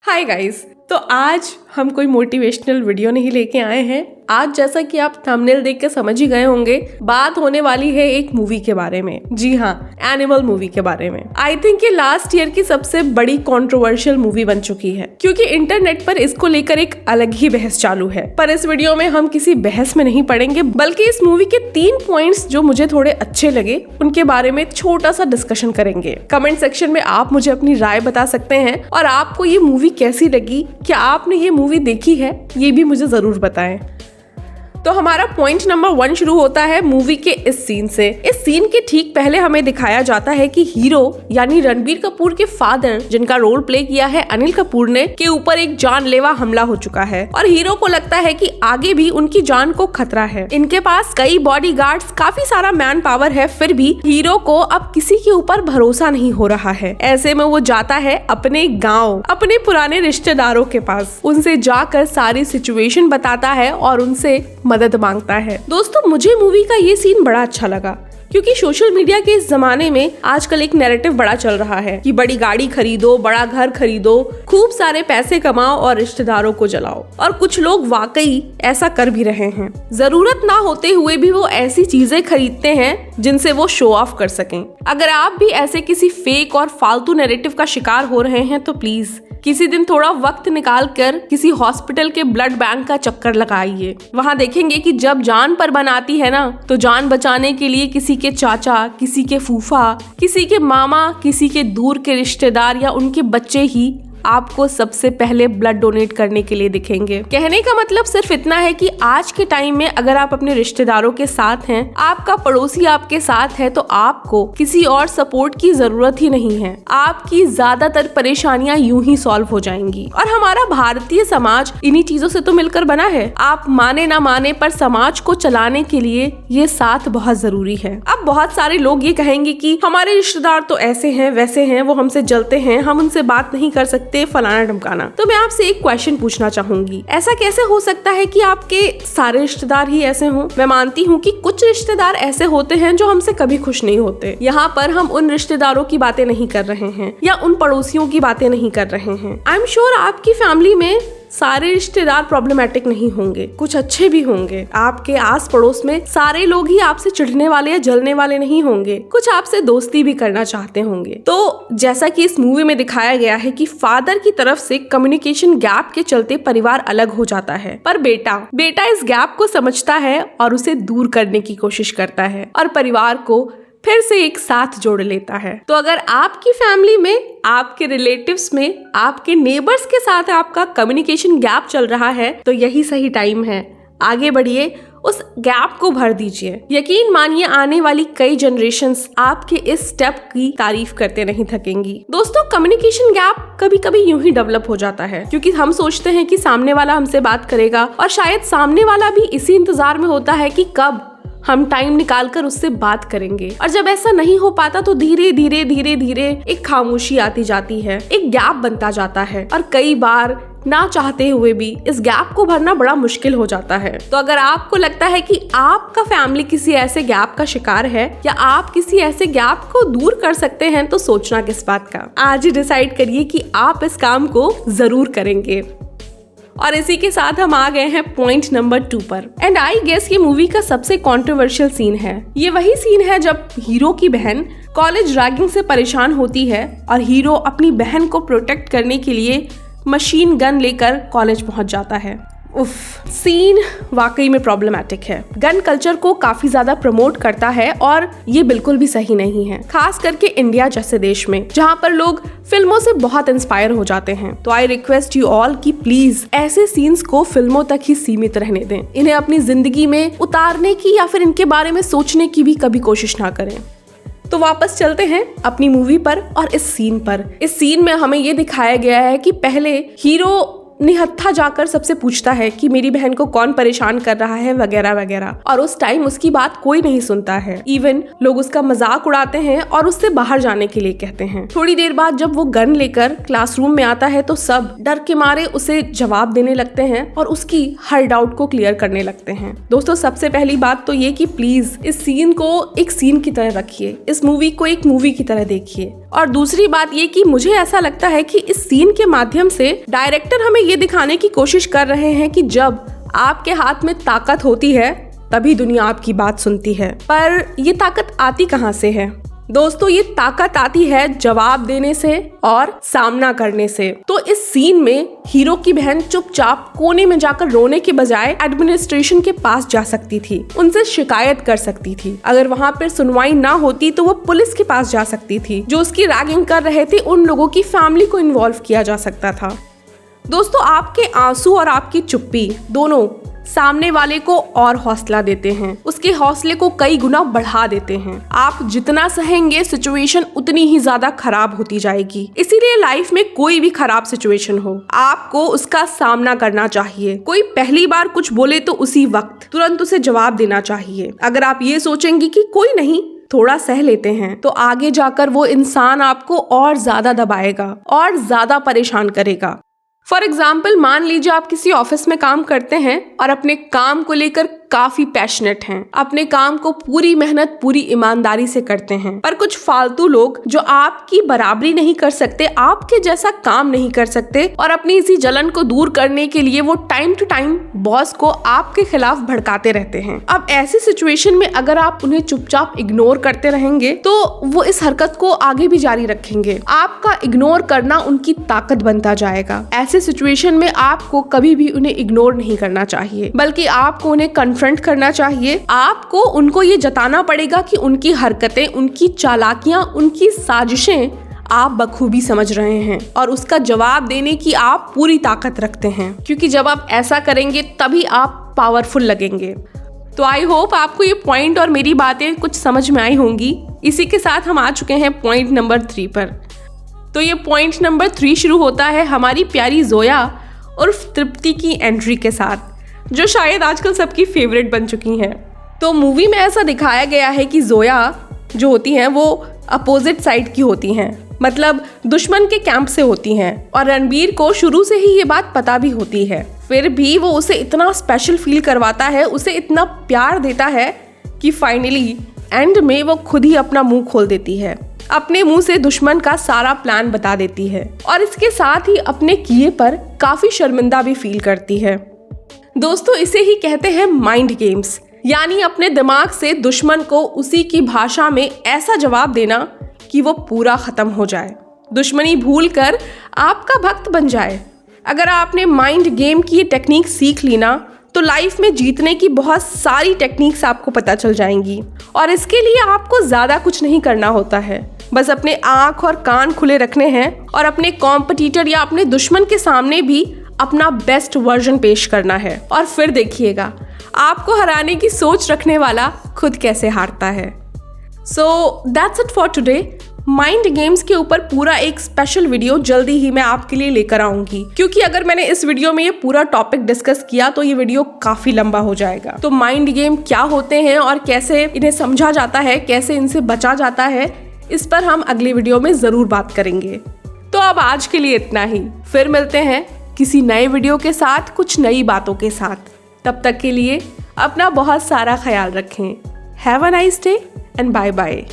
Hi guys, तो आज हम कोई मोटिवेशनल वीडियो नहीं लेके आए हैं। आज जैसा कि आप थंबनेल देख के समझ ही गए होंगे, बात होने वाली है एक मूवी के बारे में। जी हाँ, एनिमल मूवी के बारे में। आई थिंक ये लास्ट ईयर की सबसे बड़ी कंट्रोवर्शियल मूवी बन चुकी है, क्योंकि इंटरनेट पर इसको लेकर एक अलग ही बहस चालू है। पर इस वीडियो में हम किसी बहस में नहीं पड़ेंगे, बल्कि इस मूवी के 3 पॉइंट्स जो मुझे थोड़े अच्छे लगे उनके बारे में छोटा सा डिस्कशन करेंगे। कमेंट सेक्शन में आप मुझे अपनी राय बता सकते हैं और आपको ये मूवी कैसी लगी, क्या आपने ये मूवी देखी है, ये भी मुझे जरूर बताएं। तो हमारा पॉइंट नंबर 1 शुरू होता है मूवी के इस सीन से। इस सीन के ठीक पहले हमें दिखाया जाता है कि हीरो यानी रणबीर कपूर के फादर, जिनका रोल प्ले किया है अनिल कपूर ने, के ऊपर एक जानलेवा हमला हो चुका है और हीरो को लगता है कि आगे भी उनकी जान को खतरा है। इनके पास कई बॉडीगार्ड्स, काफी सारा मैन पावर है, फिर भी हीरो को अब किसी के ऊपर भरोसा नहीं हो रहा है। ऐसे में वो जाता है अपने गाँव, अपने पुराने रिश्तेदारों के पास, उनसे जाकर सारी सिचुएशन बताता है और उनसे मदद मांगता है। दोस्तों, मुझे मूवी का ये सीन बड़ा अच्छा लगा, क्योंकि सोशल मीडिया के इस जमाने में आजकल एक नैरेटिव बड़ा चल रहा है कि बड़ी गाड़ी खरीदो, बड़ा घर खरीदो, खूब सारे पैसे कमाओ और रिश्तेदारों को जलाओ। और कुछ लोग वाकई ऐसा कर भी रहे हैं। जरूरत ना होते हुए भी वो ऐसी चीजें खरीदते हैं जिनसे वो शो ऑफ कर सकें। अगर आप भी ऐसे किसी फेक और फालतू नैरेटिव का शिकार हो रहे हैं तो प्लीज किसी दिन थोड़ा वक्त निकाल कर किसी हॉस्पिटल के ब्लड बैंक का चक्कर लगाइए। वहाँ देखेंगे कि जब जान पर बनाती है ना, तो जान बचाने के लिए किसी के चाचा, किसी के फूफा, किसी के मामा, किसी के दूर के रिश्तेदार या उनके बच्चे ही आपको सबसे पहले ब्लड डोनेट करने के लिए दिखेंगे। कहने का मतलब सिर्फ इतना है कि आज के टाइम में अगर आप अपने रिश्तेदारों के साथ हैं, आपका पड़ोसी आपके साथ है, तो आपको किसी और सपोर्ट की जरूरत ही नहीं है। आपकी ज्यादातर परेशानियां यूं ही सॉल्व हो जाएंगी। और हमारा भारतीय समाज इन्हीं चीजों से तो मिलकर बना है। आप माने ना माने, पर समाज को चलाने के लिए ये साथ बहुत जरूरी है। अब बहुत सारे लोग ये कहेंगे कि हमारे रिश्तेदार तो ऐसे हैं, वैसे हैं, वो हमसे जलते हैं, हम उनसे बात नहीं कर सकते, फलाना ढमकाना। तो मैं आपसे एक क्वेश्चन पूछना चाहूंगी, ऐसा कैसे हो सकता है कि आपके सारे रिश्तेदार ही ऐसे हों? मैं मानती हूँ कि कुछ रिश्तेदार ऐसे होते हैं जो हमसे कभी खुश नहीं होते। यहाँ पर हम उन रिश्तेदारों की बातें नहीं कर रहे हैं या उन पड़ोसियों की बातें नहीं कर रहे हैं। आई एम श्योर आपकी फैमिली में सारे रिश्तेदार प्रॉब्लमेटिक नहीं होंगे, कुछ अच्छे भी होंगे। आपके आस पड़ोस में सारे लोग ही आपसे चिढ़ने वाले या जलने वाले नहीं होंगे, कुछ आपसे दोस्ती भी करना चाहते होंगे। तो जैसा कि इस मूवी में दिखाया गया है कि फादर की तरफ से कम्युनिकेशन गैप के चलते परिवार अलग हो जाता है, पर बेटा इस गैप को समझता है और उसे दूर करने की कोशिश करता है और परिवार को फिर से एक साथ जोड़ लेता है। तो अगर आपकी फैमिली में, आपके रिलेटिव्स में, आपके नेबर्स के साथ आपका कम्युनिकेशन गैप चल रहा है, तो यही सही टाइम है। आगे बढ़िए, उस गैप को भर दीजिए। यकीन मानिए, आने वाली कई जनरेशंस आपके इस स्टेप की तारीफ करते नहीं थकेंगी। दोस्तों, कम्युनिकेशन गैप कभी कभी यूं ही डेवलप हो जाता है, क्योंकि हम सोचते हैं कि सामने वाला हमसे बात करेगा, और शायद सामने वाला भी इसी इंतजार में होता है कि कब हम टाइम निकालकर उससे बात करेंगे। और जब ऐसा नहीं हो पाता तो धीरे धीरे एक खामोशी आती जाती है, एक गैप बनता जाता है, और कई बार ना चाहते हुए भी इस गैप को भरना बड़ा मुश्किल हो जाता है। तो अगर आपको लगता है कि आपका फैमिली किसी ऐसे गैप का शिकार है या आप किसी ऐसे गैप को दूर कर सकते हैं, तो सोचना किस बात का। आज ही डिसाइड करिए कि आप इस काम को जरूर करेंगे। और इसी के साथ हम आ गए हैं पॉइंट नंबर 2 पर। एंड आई गेस ये मूवी का सबसे कंट्रोवर्शियल सीन है। ये वही सीन है जब हीरो की बहन कॉलेज रैगिंग से परेशान होती है और हीरो अपनी बहन को प्रोटेक्ट करने के लिए मशीन गन लेकर कॉलेज पहुंच जाता है। उफ, सीन वाकई में प्रॉब्लमैटिक है। गन कल्चर को काफी ज्यादा प्रमोट करता है और ये बिल्कुल भी सही नहीं है, खास करके इंडिया जैसे देश में, जहाँ पर लोग फिल्मों से बहुत इंस्पायर हो जाते हैं। तो आई रिक्वेस्ट यू ऑल कि प्लीज ऐसे सीन्स को फिल्मों तक ही सीमित रहने दें। इन्हें अपनी जिंदगी में उतारने की या फिर इनके बारे में सोचने की भी कभी कोशिश ना करें। तो वापस चलते हैं अपनी मूवी पर और इस सीन पर। इस सीन में हमें ये दिखाया गया है कि पहले हीरो निहत्था जाकर सबसे पूछता है कि मेरी बहन को कौन परेशान कर रहा है वगैरह वगैरह, और उस टाइम उसकी बात कोई नहीं सुनता है। इवन लोग उसका मजाक उड़ाते हैं और उससे बाहर जाने के लिए कहते हैं। थोड़ी देर बाद जब वो गन लेकर क्लासरूम में आता है तो सब डर के मारे उसे जवाब देने लगते हैं और उसकी हर डाउट को क्लियर करने लगते हैं। दोस्तों, सबसे पहली बात तो ये कि प्लीज इस सीन को एक सीन की तरह रखिए, इस मूवी को एक मूवी की तरह देखिए। और दूसरी बात ये कि मुझे ऐसा लगता है कि इस सीन के माध्यम से डायरेक्टर हमें ये दिखाने की कोशिश कर रहे हैं कि जब आपके हाथ में ताकत होती है तभी दुनिया आपकी बात सुनती है। पर ये ताकत आती कहाँ से है? दोस्तों, ये ताकत आती है जवाब देने से और सामना करने से। तो इस सीन में हीरो की बहन चुपचाप कोने में जाकर रोने के बजाय एडमिनिस्ट्रेशन के पास जा सकती थी, उनसे शिकायत कर सकती थी। अगर वहाँ पर सुनवाई ना होती तो वो पुलिस के पास जा सकती थी। जो उसकी रैगिंग कर रहे थे उन लोगों की फैमिली को इन्वॉल्व किया जा सकता था। दोस्तों, आपके आंसू और आपकी चुप्पी दोनों सामने वाले को और हौसला देते हैं, उसके हौसले को कई गुना बढ़ा देते हैं। आप जितना सहेंगे सिचुएशन उतनी ही ज्यादा खराब होती जाएगी। इसीलिए लाइफ में कोई भी खराब सिचुएशन हो, आपको उसका सामना करना चाहिए। कोई पहली बार कुछ बोले तो उसी वक्त तुरंत उसे जवाब देना चाहिए। अगर आप ये सोचेंगे कि कोई नहीं, थोड़ा सह लेते हैं, तो आगे जाकर वो इंसान आपको और ज्यादा दबाएगा और ज्यादा परेशान करेगा। फॉर एग्जाम्पल, मान लीजिए आप किसी ऑफिस में काम करते हैं और अपने काम को लेकर काफी पैशनेट हैं, अपने काम को पूरी मेहनत पूरी ईमानदारी से करते हैं, पर कुछ फालतू लोग जो आपकी बराबरी नहीं कर सकते, आपके जैसा काम नहीं कर सकते, और अपनी इसी जलन को दूर करने के लिए वो टाइम टू टाइम बॉस को आपके खिलाफ भड़काते रहते हैं। अब ऐसी सिचुएशन में अगर आप उन्हें चुपचाप इग्नोर करते रहेंगे तो वो इस हरकत को आगे भी जारी रखेंगे। आपका इग्नोर करना उनकी ताकत बनता जाएगा। ऐसे सिचुएशन में आपको कभी भी उन्हें इग्नोर नहीं करना चाहिए, बल्कि आपको उन्हें कन्फ्रंट करना चाहिए। आपको उनको ये जताना पड़ेगा कि उनकी हरकतें, उनकी चालाकियां, उनकी साजिशें आप बखूबी समझ रहे हैं और उसका जवाब देने की आप पूरी ताकत रखते हैं, क्योंकि जब आप ऐसा करेंगे तभी आप पावरफुल लगेंगे। तो आई होप आपको ये पॉइंट और मेरी बातें कुछ समझ में आई होंगी। इसी के साथ हम आ चुके हैं पॉइंट नंबर 3 पर। तो ये पॉइंट नंबर 3 शुरू होता है हमारी प्यारी जोया उर्फ तृप्ति की एंट्री के साथ, जो शायद आजकल सबकी फेवरेट बन चुकी हैं। तो मूवी में ऐसा दिखाया गया है कि जोया जो होती हैं वो अपोजिट साइड की होती हैं, मतलब दुश्मन के कैंप से होती हैं, और रणबीर को शुरू से ही ये बात पता भी होती है। फिर भी वो उसे इतना स्पेशल फील करवाता है, उसे इतना प्यार देता है कि फाइनली एंड में वो खुद ही अपना मुंह खोल देती है, अपने मुंह से दुश्मन का सारा प्लान बता देती है, और इसके साथ ही अपने किए पर काफी शर्मिंदा भी फील करती है। दोस्तों, इसे ही कहते हैं माइंड गेम्स, यानी अपने दिमाग से दुश्मन को उसी की भाषा में ऐसा जवाब देना कि वो पूरा खत्म हो जाए, दुश्मनी भूलकर आपका भक्त बन जाए। अगर आपने माइंड गेम की ये टेक्निक सीख ली ना, तो लाइफ में जीतने की बहुत सारी टेक्निक्स आपको पता चल जाएंगी, और इसके लिए आपको ज्यादा कुछ नहीं करना होता है। बस अपने आँख और कान खुले रखने हैं और अपने कॉम्पिटिटर या अपने दुश्मन के सामने भी अपना बेस्ट वर्जन पेश करना है, और फिर देखिएगा आपको हराने की सोच रखने वाला खुद कैसे हारता है। So that's it for today. Mind games के ऊपर पूरा एक स्पेशल वीडियो जल्दी ही मैं आपके लिए लेकर आऊंगी, क्योंकि अगर मैंने इस वीडियो में ये पूरा टॉपिक डिस्कस किया तो ये वीडियो काफी लंबा हो जाएगा। तो माइंड गेम क्या होते हैं और कैसे इन्हें समझा जाता है, कैसे इनसे बचा जाता है, इस पर हम अगले वीडियो में जरूर बात करेंगे। तो अब आज के लिए इतना ही, फिर मिलते हैं किसी नए वीडियो के साथ, कुछ नई बातों के साथ। तब तक के लिए अपना बहुत सारा ख्याल रखें। Have a nice day and bye bye.